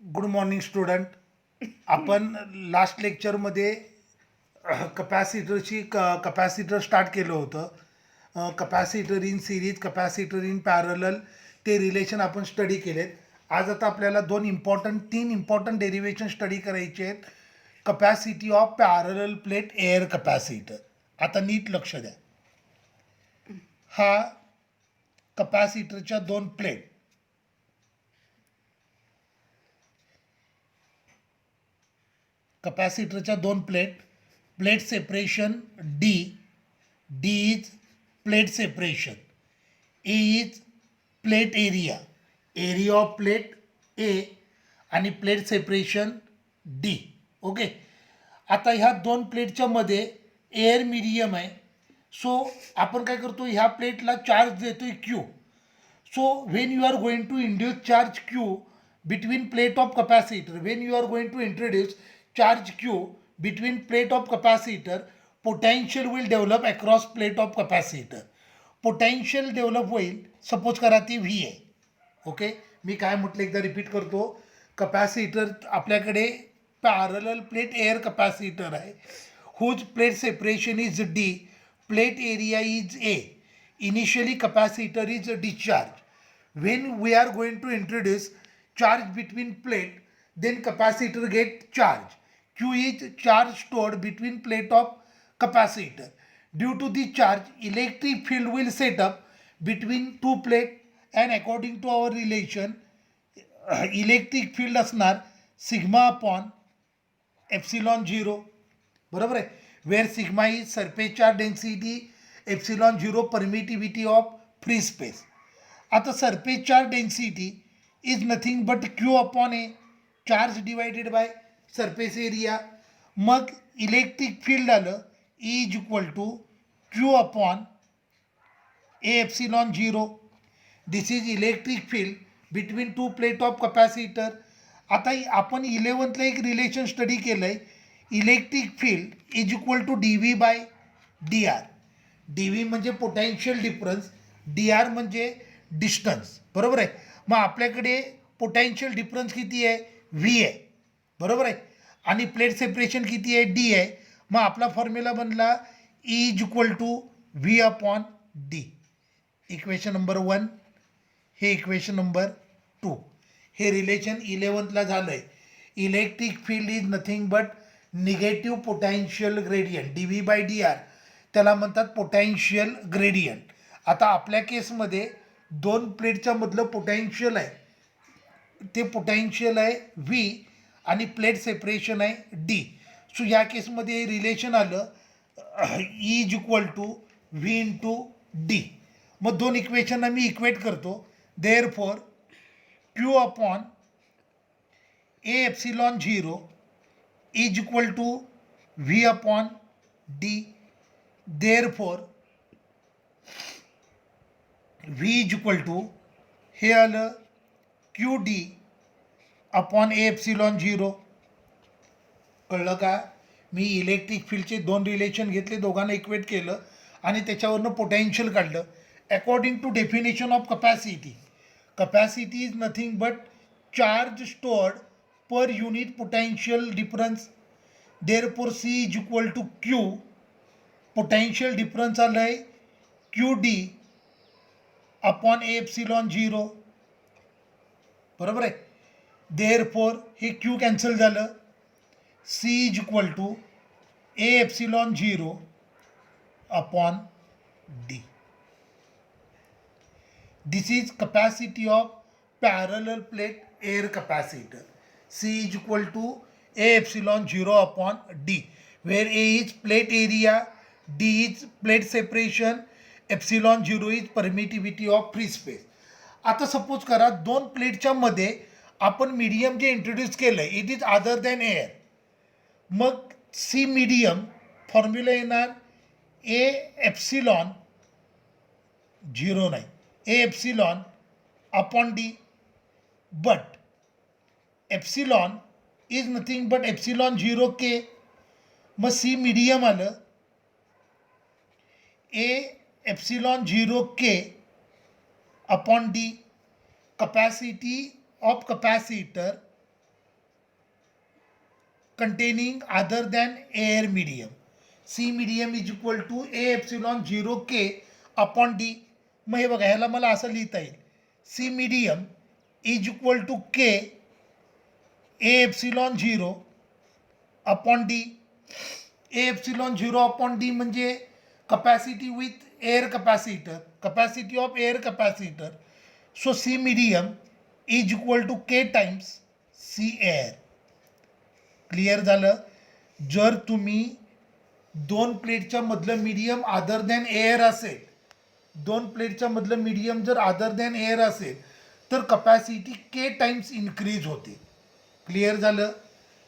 Good morning student. आपण last लेक्चरमध्ये capacitor start केलं होतं. Capacitor in series, capacitor in parallel, ते रिलेशन आपण स्टडी केलेत. आज आता आपल्याला तीन इम्पॉर्टंट डेरिवेशन स्टडी करायचे आहेत. Capacity of parallel plate air capacitor. आता नीट लक्ष द्या. हा कपॅसिटरच्या दोन प्लेट, कपॅसिटरच्या दोन plate separation D is plate separation, A is plate area of plate A आणि प्लेट सेपरेशन डी. ओके. आता ह्या दोन प्लेटच्या मध्ये एअर मीडियम आहे. सो आपण काय करतो, ह्या प्लेटला चार्ज देतोय Q. So when you are going to induce charge Q between plate of capacitor, when you are going to introduce charge Q between plate of capacitor, potential will develop across plate of capacitor. Potential develop होईल, suppose करा ती V आहे. Okay, मी काय म्हटलं एकदा repeat करतो. Capacitor आपल्याकडे parallel plate air capacitor आहे, whose plate separation is D, plate area is A. Initially capacitor is discharged. When we are going to introduce charge between plate, then capacitor get charge. Q is charge stored between plate of capacitor. Due to the charge, electric field will set up between two plate, and according to our relation, electric field असणार sigma upon epsilon 0. बरोबर आहे. Where sigma is surface charge density, epsilon 0 permittivity of free space. आता surface charge density is nothing but Q upon A, charge divided by surface area. मग electric field आलं E is equal to Q upon A epsilon 0. This is electric field between two plate of capacitor. आता आपण 11th एक relation study केलं आहे, electric field is equal to D V by D R. D V म्हणजे potential difference, D R म्हणजे distance. बरोबर आहे. मग आपल्याकडे पोटेन्शियल डिफरन्स किती आहे, व्ही आहे. बरोबर आहे. आणि प्लेट सेपरेशन किती आहे, डी आहे. मग आपला फॉर्म्युला बनला E is equal to V upon D. Equation number 1, हे इक्वेशन नंबर 2. हे रिलेशन 11th झालं आहे. Electric field is nothing but negative potential gradient, D V by D R, त्याला म्हणतात पोटेन्शियल ग्रेडियंट. आता आपल्या केसमध्ये दोन प्लेटच्या मधलं पोटेन्शियल आहे, ते पोटेन्शियल आहे व्ही आणि प्लेट सेपरेशन आहे डी. सो या केसमध्ये रिलेशन आलं E is equal to V into D. मग दोन इक्वेशनला मी इक्वेट करतो. Therefore Q upon A epsilon 0 is equal to V upon D. Therefore V is equal to, हे आलं Q D upon A epsilon 0. कळलं का? मी इलेक्ट्रिक फील्डचे दोन रिलेशन घेतले, दोघांना इक्वेट केलं आणि त्याच्यावरनं पोटेन्शियल काढलं. According to definition of capacity, capacity is nothing but charge stored per unit potential difference. Therefore C is equal to Q, potential difference आलं आहे Q D upon A epsilon 0. बरोबर आहे. देअरफॉर हे Q cancel झालं, C is equal to A epsilon 0 upon D. This is capacity of parallel plate air capacitor. C is equal to A epsilon 0 upon D, where A is plate area, D is plate separation, epsilon 0 is permittivity of free space. आता suppose करा दोन प्लेटच्या मध्ये आपण medium जे introduce केलं आहे, it is other than air. मग सी मीडियम फॉर्म्युला येणार ए एप्सिलॉन 0 नाही, A epsilon upon D. But epsilon is nothing but epsilon 0 के. मग सी मीडियम आलं A epsilon 0 K upon D. capacity of capacitor containing other than air medium. C medium is equal to A epsilon 0 K upon D. मग हे बघा, ह्याला मला असं लिहिता येईल, C medium is equal to K A epsilon 0 upon D. A epsilon 0 upon D म्हणजे capacity with air capacitor, capacity of air capacitor. So C medium is equal to K times C air. Clear झालं. जर तुम्ही दोन प्लेटच्या मधलं medium other than air असेल, दोन प्लेटच्या मधलं मीडियम जर अदर दॅन एअर असेल तर कपॅसिटी के टाइम्स इन्क्रीज होते. क्लिअर झालं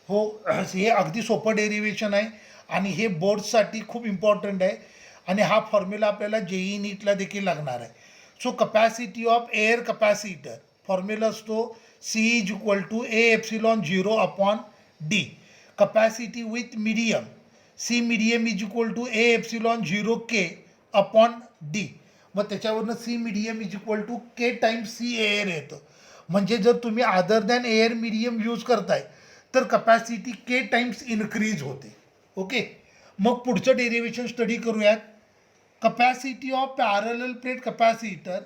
हो. हे अगदी सोपं डेरिवेशन आहे आणि हे बोर्ड्ससाठी खूप इम्पॉर्टंट आहे आणि हा फॉर्म्युला आपल्याला जेई नीटला देखील लागणार आहे. So capacity of air capacitor formula असतो C is equal to A epsilon 0 upon D. Capacity with medium C medium is equal to A epsilon 0 K upon D. मग त्याच्यावरनं C medium is equal to K times C air येतं. म्हणजे जर तुम्ही other than air medium use करताय तर capacity K times increase होते. Okay. मग पुढचं डेरिवेशन स्टडी करूयात. Capacity of parallel plate capacitor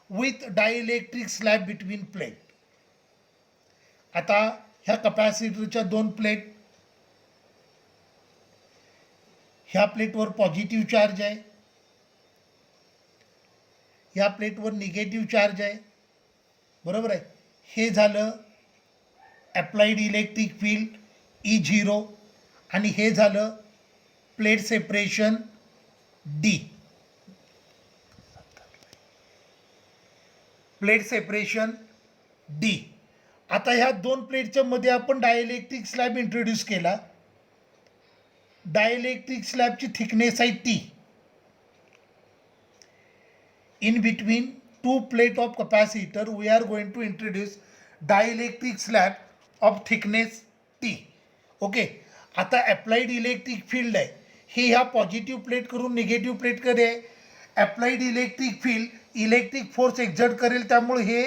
with dielectric slab between plate. आता ह्या कपॅसिटरच्या दोन प्लेट, ह्या प्लेटवर पॉझिटिव्ह चार्ज आहे, ह्या प्लेटवर निगेटिव्ह चार्ज आहे. बरोबर आहे. हे झालं अप्लाइड इलेक्ट्रिक फील्ड E0 आणि हे झालं plate separation D. Plate separation D. आता ह्या दोन प्लेटच्या मध्ये आपण डायइलेक्ट्रिक स्लॅब इंट्रोड्यूस केला. डायइलेक्ट्रिक स्लॅबची थिकनेस आहे T. In between two plate of capacitor we are going to introduce dielectric slab of thickness T. Okay. आता अप्लाइड इलेक्ट्रिक फील्ड आहे हे ह्या पॉझिटिव्ह प्लेट करून निगेटिव्ह प्लेटकडे आहे. Applied electric field electric force exert करेल, त्यामुळे हे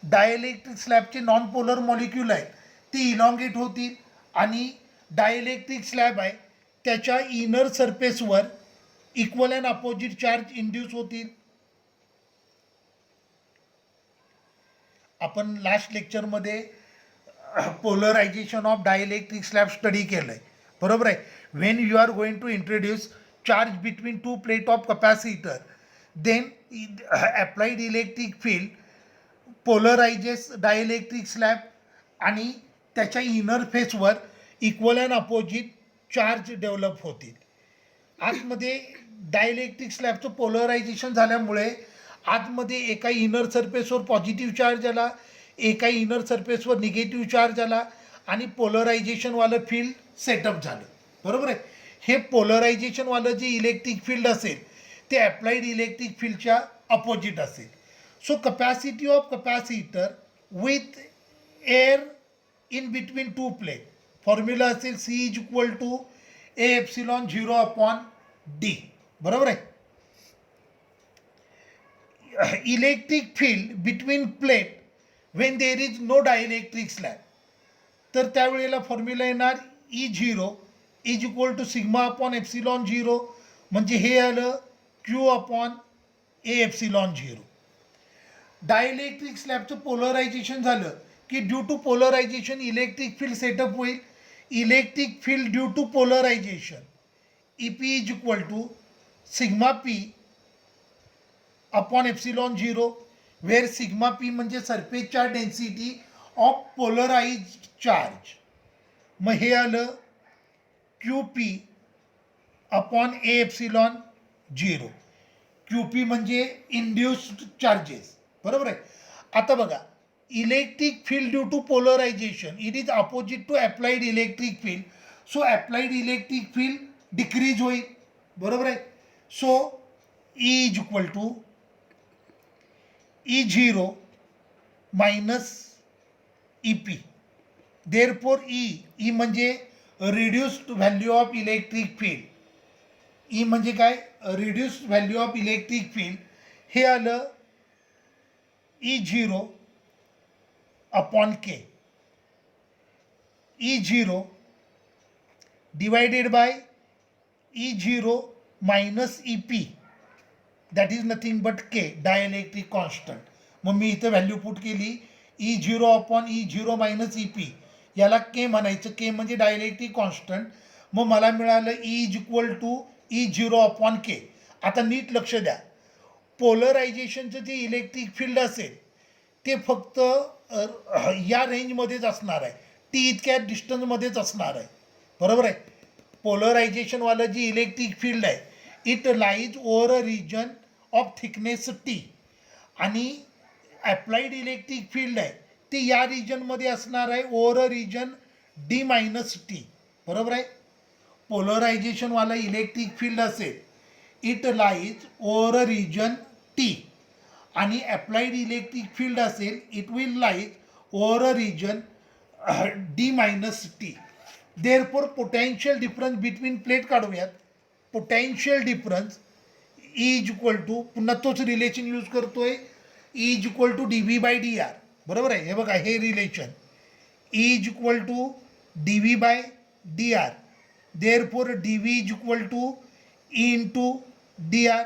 डायइलेक्ट्रिक स्लॅबचे नॉन पोलर मॉलिक्यूल आहेत ते इलॉंगेट होतील आणि डायइलेक्ट्रिक स्लॅब आहे त्याच्या इनर सरफेसवर equal and opposite charge induce होतील. आपण लास्ट लेक्चरमध्ये polarisation of dielectric slab study केलं आहे. बरोबर आहे. When you are going to introduce charge between two plate of capacitor then applied electric field polarises dielectric slab आणि त्याच्या इनर फेसवर equal and opposite charge develop होतील. आतमध्ये डायइलेक्ट्रिक स्लॅबचं पोलरायझेशन झाल्यामुळे आतमध्ये एका इनर सरफेसवर पॉझिटिव्ह चार्ज आला, एका इनर सरफेसवर निगेटिव्ह चार्ज आला आणि पोलरायझेशनवालं फील्ड सेटअप झालं. बरोबर आहे. हे पोलरायझेशनवालं जे इलेक्ट्रिक फील्ड असेल ते अप्लाइड इलेक्ट्रिक फील्डच्या अपोजिट असेल. So capacity of capacitor with air in between two plate formula असेल C is equal to A epsilon 0 upon D. बरोबर आहे. Electric field between plate when there is no dielectric slab तर त्यावेळेला formula येणार E0 is equal to sigma upon epsilon 0 म्हणजे हे आलं Q upon A epsilon 0. Dielectric स्लॅबचं polarisation झालं की due to polarisation electric field setup होईल. Electric field due to polarisation EP is equal to sigma P upon epsilon 0 where sigma P म्हणजे surface charge density of polarise charge. मग हे आलं QP upon A epsilon 0. QP म्हणजे induced charges. बरोबर आहे. आता बघा electric field due to polarisation it is opposite to applied electric field. So applied electric field decrease होईल. बरोबर आहे. So E is equal to E0 minus EP. Therefore E म्हणजे reduced value of electric field. E म्हणजे काय? Reduced value of electric field. हे आलं E0 upon K. E0 divided by E0 minus EP, that is nothing but K, dielectric constant. मग मी इथं value put केली E0 upon E0 minus EP, याला के म्हणायचं, के म्हणजे डायलेक्ट्रिक कॉन्स्टंट. मग मला मिळालं E is equal to E0 upon K. आता नीट लक्ष द्या, पोलरायझेशनचं जे इलेक्ट्रिक फील्ड असेल ते फक्त या रेंजमध्येच असणार आहे, टी इतक्या डिस्टन्समध्येच असणार आहे, बरोबर आहे. पोलरायझेशनवालं जी इलेक्ट्रिक फील्ड आहे it lies over a region of thickness T, आणि ॲप्लाइड इलेक्ट्रिक फील्ड आहे ती या रिजनमध्ये असणार आहे over a region D minus T, बरोबर आहे. पोलरायझेशनवाला इलेक्ट्रिक फील्ड असेल it lies over a region T, आणि ॲप्लाइड इलेक्ट्रिक फील्ड असेल it will lies over a region D minus T. Therefore potential difference between plate काढूयात. Potential difference is equal to, पुन्हा तोच relation use करतोय, is equal to D V by D R, बरोबर आहे. हे बघा हे relation is equal to D V by D R. Therefore D V is equal to E into D R.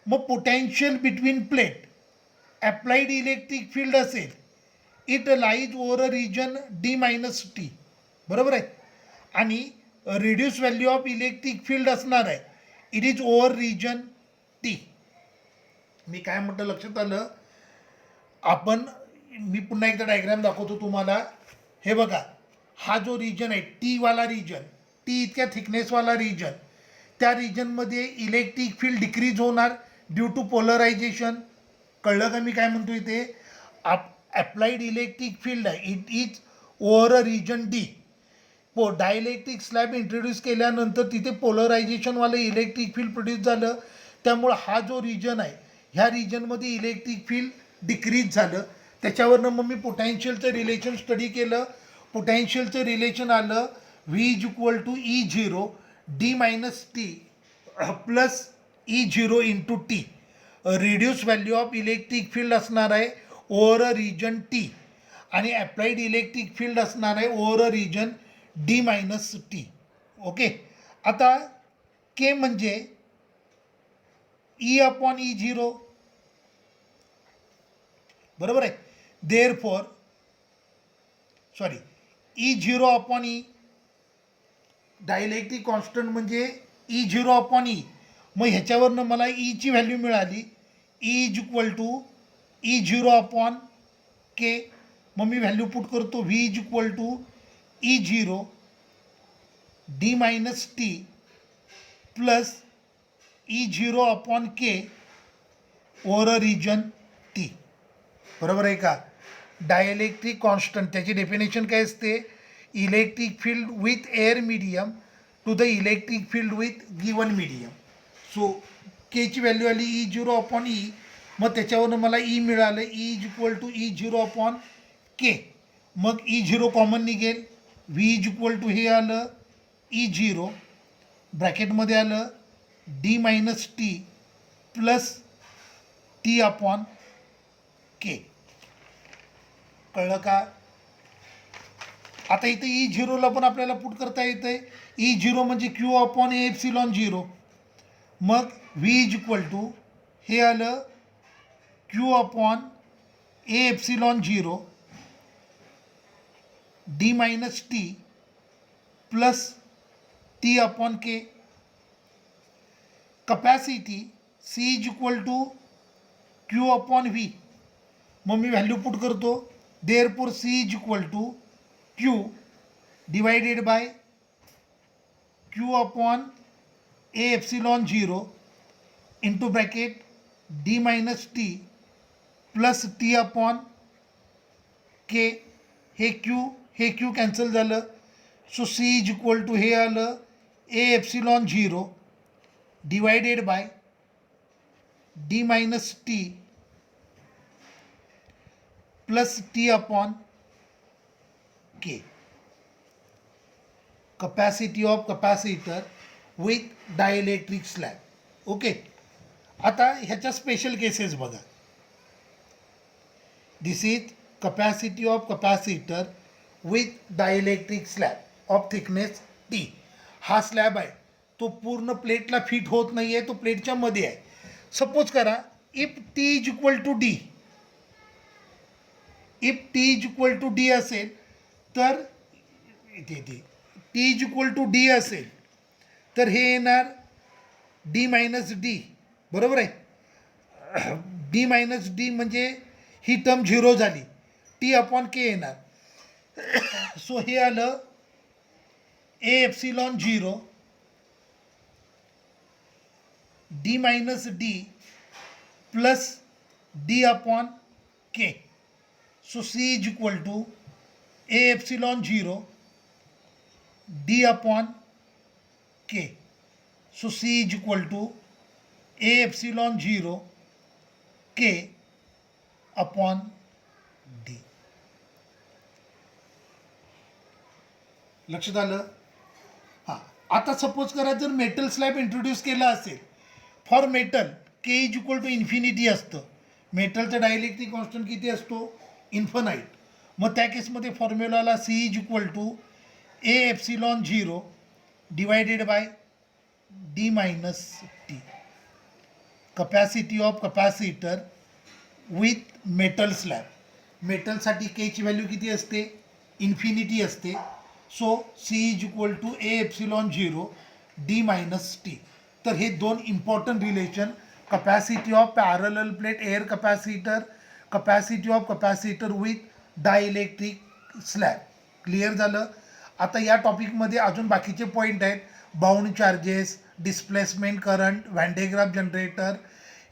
मग potential between plate applied electric field असेल it lies over a region D minus T, बरोबर आहे. आणि reduce value of electric field असणार आहे it is over region T. मी काय म्हटलं लक्षात आलं. आपण, मी पुन्हा एकदा डायग्राम दाखवतो तुम्हाला. हे बघा हा जो रिजन आहे टीवाला रिजन, टी इतक्या थिकनेसवाला रिजन, त्या रिजनमध्ये इलेक्ट्रिक फील्ड डिक्रीज होणार ड्यू टू पोलरायझेशन. कळलं का मी काय म्हणतो इथे. ॲप्लाइड इलेक्ट्रिक फील्ड आहे it is over a region D. Dielectric slab introduce केल्यानंतर तिथे पोलरायझेशनवालं इलेक्ट्रिक फील्ड प्रोड्यूस झालं, त्यामुळं हा जो रिजन आहे ह्या रिजनमध्ये इलेक्ट्रिक फील्ड डिक्रीज झालं. त्याच्यावरनं मग मी पोटॅन्शियलचं रिलेशन स्टडी केलं. पोटॅन्शियलचं रिलेशन आलं V is equal to E0 D minus T plus E0 into T. Reduce value of electric field असणार आहे ओव्हर अ रिजन टी, आणि ॲप्लाइड इलेक्ट्रिक फील्ड असणार आहे over a region D minus T. Okay. आता K म्हणजे E upon E0, बरोबर आहे. Therefore E0 upon E, dielectric constant म्हणजे E0 अपॉन ई. मग ह्याच्यावरनं मला ईची व्हॅल्यू मिळाली E is equal to E0 upon K. मग मी व्हॅल्यू पुट करतो V is equal to E0 D minus T plus E0 upon K over a region T, बरोबर आहे का. डायलेक्ट्रिक कॉन्स्टंट त्याची डेफिनेशन काय असते, electric field with air medium to the electric field with given medium. So केची value आली E0 upon E. मग त्याच्यावरून मला ई मिळालं E is equal to E0 upon K. मग E0 कॉमन निघेल, व्ही इज इक्वल टू हे आलं E0 ब्रॅकेटमध्ये आलं D minus T plus T upon K. कळलं का. आता इथे E0ला पण आपल्याला पुट करता येतं आहे. E0 म्हणजे क्यू अपॉन ए एप्सिलॉन 0. मग व्ही इज इक्वल टू हे आलं Q upon A epsilon 0 D minus T plus T upon K. Capacity C is equal to Q upon V. मग मी व्हॅल्यू पुट करतो. Therefore C is equal to Q divided by Q upon A epsilon 0 into bracket D minus T plus T upon K. हे Q cancel झालं. So C is equal to हे आलं A epsilon 0 divided by D minus T plus T upon K. Capacity of capacitor with dielectric slab. Okay. आता ह्याच्या special cases बघा. This is capacity of capacitor with dielectric slab of thickness T. हा slab आहे तो पूर्ण प्लेटला fit होत नाही आहे, तो प्लेटच्या मध्ये आहे. सपोज करा if T is equal to D, if T is equal to D असेल तर इथे T is equal to D असेल तर हे येणार डी मायनस डी, बरोबर आहे. डी मायनस डी म्हणजे ही टर्म झिरो झाली, टी अपॉन के येणार. सो हे आलं A epsilon zero D minus D plus D upon K. So C is equal to A epsilon zero D upon K. So C is equal to A epsilon zero K upon D. लक्षात आलं. हां, आता suppose करा जर metal slab introduce केला असेल, for metal K is equal to infinity असतं. मेटलचा डायलेक्ट्रिक कॉन्स्टंट किती असतो? इन्फनाईट. मग त्या केसमध्ये फॉर्म्युलाला C is equal to A epsilon zero divided by D minus T. Capacity of capacitor with metal slab. मेटलसाठी केची व्हॅल्यू किती असते? इन्फिनिटी असते. So C is equal to A epsilon zero D minus T. तर हे दोन important relation, capacity of parallel plate air capacitor, capacity of capacitor with dielectric slab. Clear झालं. आता या टॉपिकमध्ये अजून बाकीचे पॉईंट आहेत. Bound charges, displacement current, व्हॅन्डेग्राफ generator,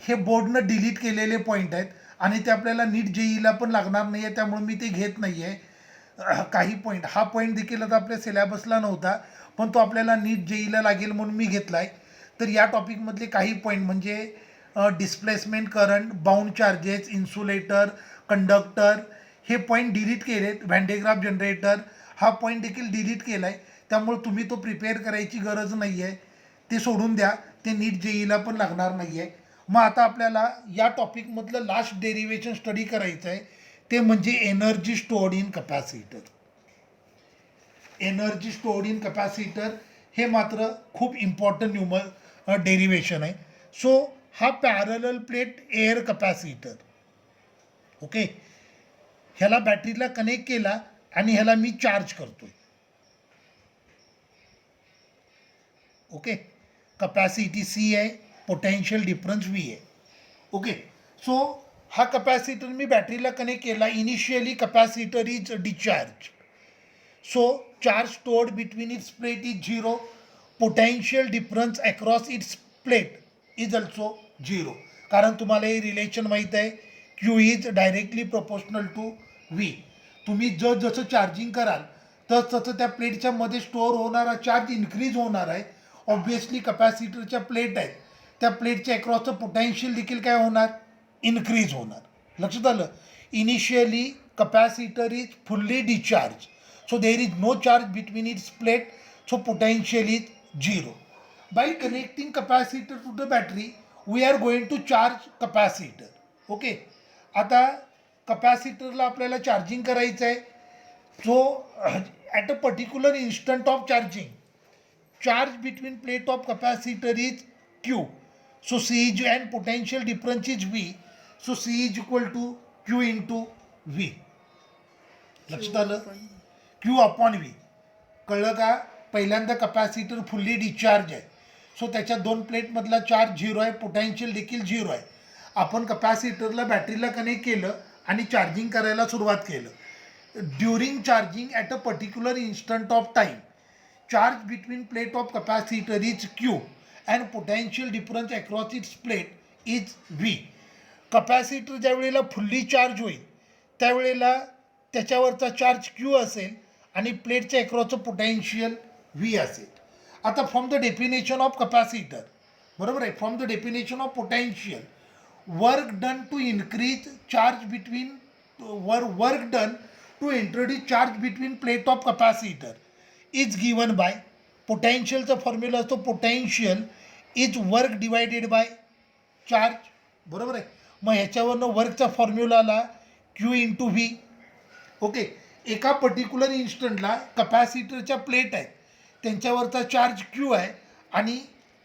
हे बोर्डनं डिलीट केलेले पॉईंट आहेत आणि ते आपल्याला नीट जेईला पण लागणार नाही आहे, त्यामुळे मी ते घेत नाही आहे. काही पॉईंट, हा पॉईंट देखील आता आपल्या सिलेबसला नव्हता पण तो आपल्याला नीट जेईला लागेल म्हणून मी घेतला आहे. तर या टॉपिकमधले काही पॉईंट म्हणजे displacement current, bound charges, insulator, conductor, हे पॉईंट डिलीट केलेत. व्हॅन्डेग्राफ जनरेटर हा पॉईंट देखील डिलीट केला आहे, त्यामुळे तुम्ही तो प्रिपेअर करायची गरज नाही आहे, ते सोडून द्या, ते नीट जेईला पण लागणार नाही आहे. मग आता आपल्याला या टॉपिकमधलं लास्ट डेरिवेशन स्टडी करायचं आहे, ते म्हणजे energy stored in capacitor. Energy stored in capacitor हे मात्र खूप इम्पॉर्टंट डेरिवेशन आहे. सो हा parallel plate air capacitor, okay, ह्याला बॅटरीला कनेक्ट केला आणि ह्याला मी चार्ज करतोय. ओके, कपॅसिटी सी आहे, पोटेन्शियल डिफरन्स व्ही आहे. ओके, सो हा कपॅसिटर मी बॅटरीला कनेक्ट केला. Initially capacitor is discharge, so charge stored between its plate is zero. Potential difference across its plate is also zero. कारण तुम्हाला हे relation माहीत आहे, Q is directly proportional to V. तुम्ही जसं charging कराल तसं त्या प्लेटच्या मध्ये स्टोअर होणारा चार्ज इन्क्रीज होणार आहे. ऑब्वियसली कपॅसिटरच्या प्लेट आहेत, त्या प्लेटच्या अक्रॉसचं पोटेन्शियल देखील काय होणार? इन्क्रीज होणार. लक्षात आलं. Initially capacitor is fully discharge, so there is no charge between its plate, so potential is zero. By connecting capacitor to the battery we are going to charge capacitor. Okay, आता कपॅसिटरला आपल्याला charging करायचं आहे. So at a particular instant of charging, charge between plate of capacitor is Q. So C is and potential difference is V. So C is equal to Q into V. लक्षात आलं. Q upon V. कळलं का? पहिल्यांदा capacitor fully discharge आहे, so त्याच्या दोन प्लेटमधला charge zero आहे, potential देखील झिरो आहे. आपण कपॅसिटरला बॅटरीला कनेक्ट केलं आणि चार्जिंग करायला सुरुवात केलं. During charging at a particular instant of time, charge between plate of capacitor is Q and potential difference across its plate is V. Capacitor ज्या वेळेला फुल्ली चार्ज होईल त्यावेळेला त्याच्यावरचा चार्ज क्यू असेल आणि प्लेटच्या अक्रॉसचं पोटेन्शियल व्ही असेल. आता from the definition of capacitor, बरोबर आहे, from the definition of potential, work done to increase charge between work done to introduce charge between plate of capacitor is given by, पोटेन्शियलचा formula असतो potential is work divided by charge, बरोबर आहे. मग ह्याच्यावरनं वर्कचा फॉर्म्युलाला क्यू इंटू व्ही. ओके, एका particular इन्स्टंटला कपॅसिटरच्या प्लेट आहेत त्यांच्यावरचा चार्ज क्यू आहे आणि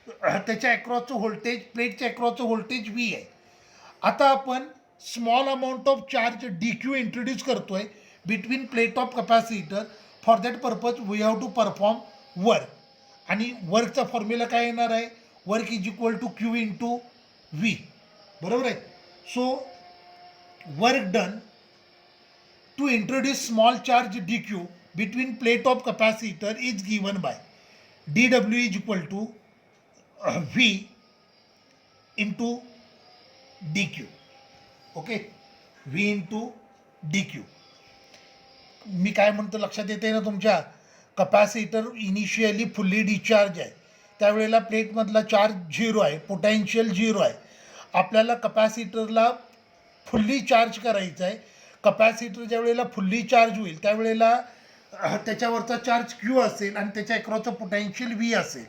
त्याच्या अक्रॉसचं व्होल्टेज प्लेटच्या अक्रॉसचं व्होल्टेज व्ही आहे. आता आपण small amount of charge D Q introduce करतोय between plate of capacitor. For that purpose we have to perform work. आणि वर्कचा फॉर्म्युला काय येणार आहे? Work is equal to Q into V. बरोबर आहे. So work done to introduce small charge D Q between plate of capacitor is given by dw is equal to v into dq. Okay, v into dq. मी काय म्हणतो लक्षात येते ना तुमच्या? Capacitor initially fully discharge आहे, त्यावेळेला प्लेटमधला charge 0 आहे, potential 0 आहे. आपल्याला कपॅसिटरला फुल्ली चार्ज करायचं आहे. कपॅसिटर ज्या वेळेला फुल्ली चार्ज होईल त्यावेळेला त्याच्यावरचा चार्ज क्यू असेल आणि त्याच्या अक्रॉसचं पोटेन्शियल व्ही असेल.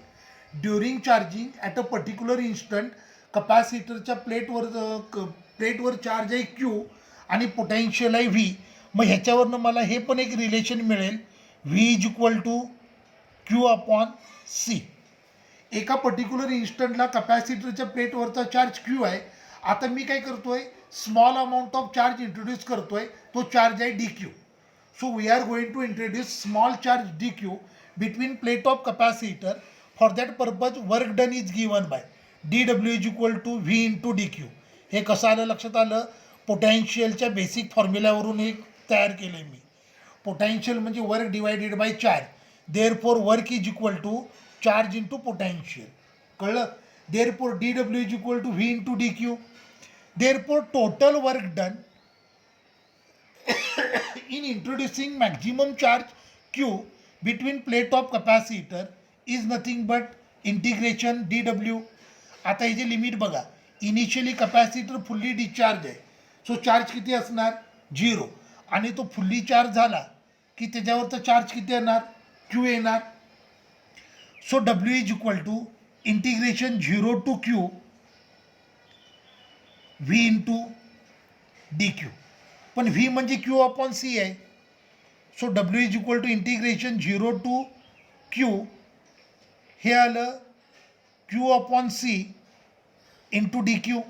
During charging at a particular instant कपॅसिटरच्या प्लेटवर चार्ज आहे क्यू आणि पोटेन्शियल आहे व्ही. मग ह्याच्यावरनं मला हे पण एक रिलेशन मिळेल, V is equal to Q upon C. एका पर्टिक्युलर इन्स्टंटला कपॅसिटरच्या प्लेटवरचा चार्ज क्यू आहे. आता मी काय करतोय? Small amount of charge introduce करतोय, तो चार्ज आहे D Q. So we are going to introduce small charge dq between plate of capacitor. For that purpose work done is given by dw is equal to v into dq. हे कसं आलं लक्षात आलं? पोटॅन्शियलच्या basic फॉर्म्युल्यावरून एक तयार केलं आहे मी. पोटॅन्शियल म्हणजे work divided by charge. Therefore work is equal to charge into potential. कळलं? Therefore dw is equal to v into dq. Therefore total work done in introducing maximum charge q between plate of capacitor is nothing but integration dw. आता हे जे limit बघा, initially capacitor fully discharge आहे, so charge किती असणार? 0. आणि तो fully charge झाला की त्याच्यावरचा चार्ज किती येणार? क्यू येणार. So W is equal to integration 0 to Q V into D Q. पण व्ही म्हणजे क्यू अपॉन सी आहे. So W is equal to integration 0 to Q, हे आलं Q upon C into D Q.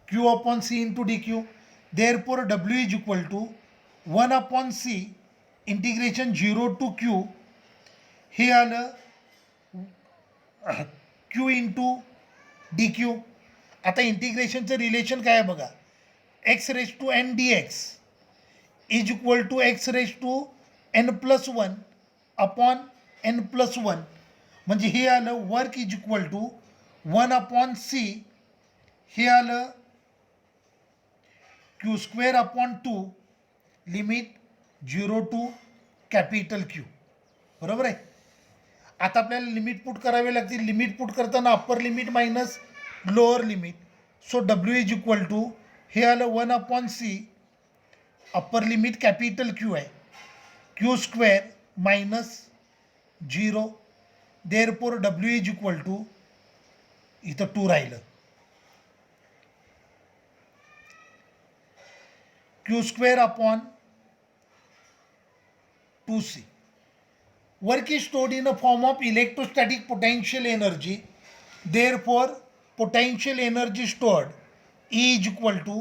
Q upon C into D Q. Therefore W is equal to 1 upon C integration 0 to Q, हे आलं Q into D Q. आता इंटिग्रेशनचं relation काय आहे बघा, X raise to N D X is equal to X raise to N plus 1 upon N plus 1. म्हणजे हे आलं work is equal to 1 upon C, हे आलं Q square upon 2 limit 0 to capital Q. बरोबर आहे. आता आपल्याला लिमिट पुट करावे लागतील. लिमिट पुट करताना upper limit minus lower limit. So W is equal to, हे आलं 1 upon C, upper limit capital Q आहे, Q square minus 0. Therefore W is equal to, इथं 2 राहिलं, Q square upon 2c. Work is stored in a form of electrostatic potential energy. Therefore, potential energy stored E is equal to,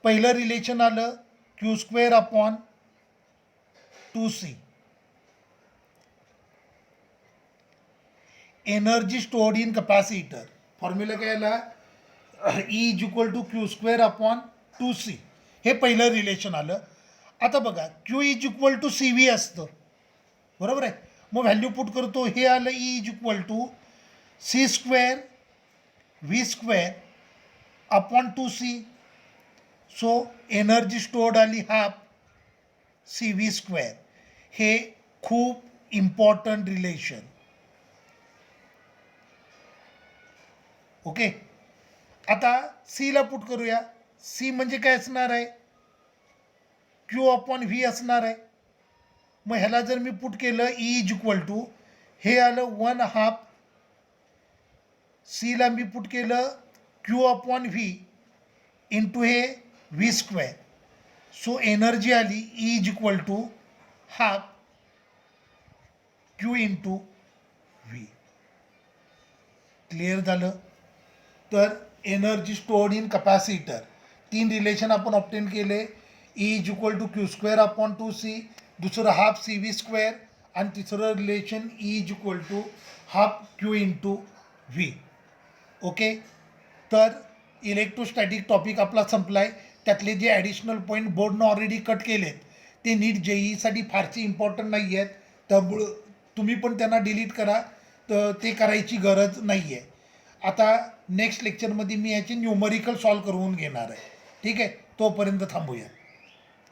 पहिलं relation आलं Q square upon 2c. Energy stored in capacitor formula काय आला? E is equal to Q square upon 2c. हे पहिलं relation आलं. आता बघा, Q is equal to C V असतं. बरोबर आहे. मग व्हॅल्यू पुट करतो, हे आलं E is equal to C square V square upon 2c. So energy stored आली हाफ सी व्ही स्क्वेअर. हे खूप इम्पॉर्टंट रिलेशन. ओके. आता सीला पुट करूया. सी म्हणजे काय असणार आहे? क्यू अपॉन व्ही असणार आहे. मग ह्याला जर मी पुट केलं E इज इक्वल टू, हे आलं 1/2 सीला मी पुट केलं क्यू अपॉन व्ही इंटू हे व्ही स्क्वेअर. सो एनर्जी आली E is equal to half Q into V. Clear झालं. तर energy stored in capacitor, 3 relation आपण ऑप्टेन केले. E is equal to Q square upon 2C, दुसरं half C V square, आणि तिसरं relation E is equal to half Q into V. Okay. तर electrostatic topic आपला संपला आहे. त्यातले जे ॲडिशनल पॉईंट बोर्डनं ऑलरेडी कट केलेत ते नीट JEEसाठी फारसे इम्पॉर्टंट नाही आहेत, त्यामुळं तुम्ही पण त्यांना डिलीट करा. तर ते करायची गरज नाही आहे. आता नेक्स्ट लेक्चरमध्ये मी याचे न्यूमरिकल सॉल्व करून घेणार आहे. ठीक आहे, तोपर्यंत थांबूया.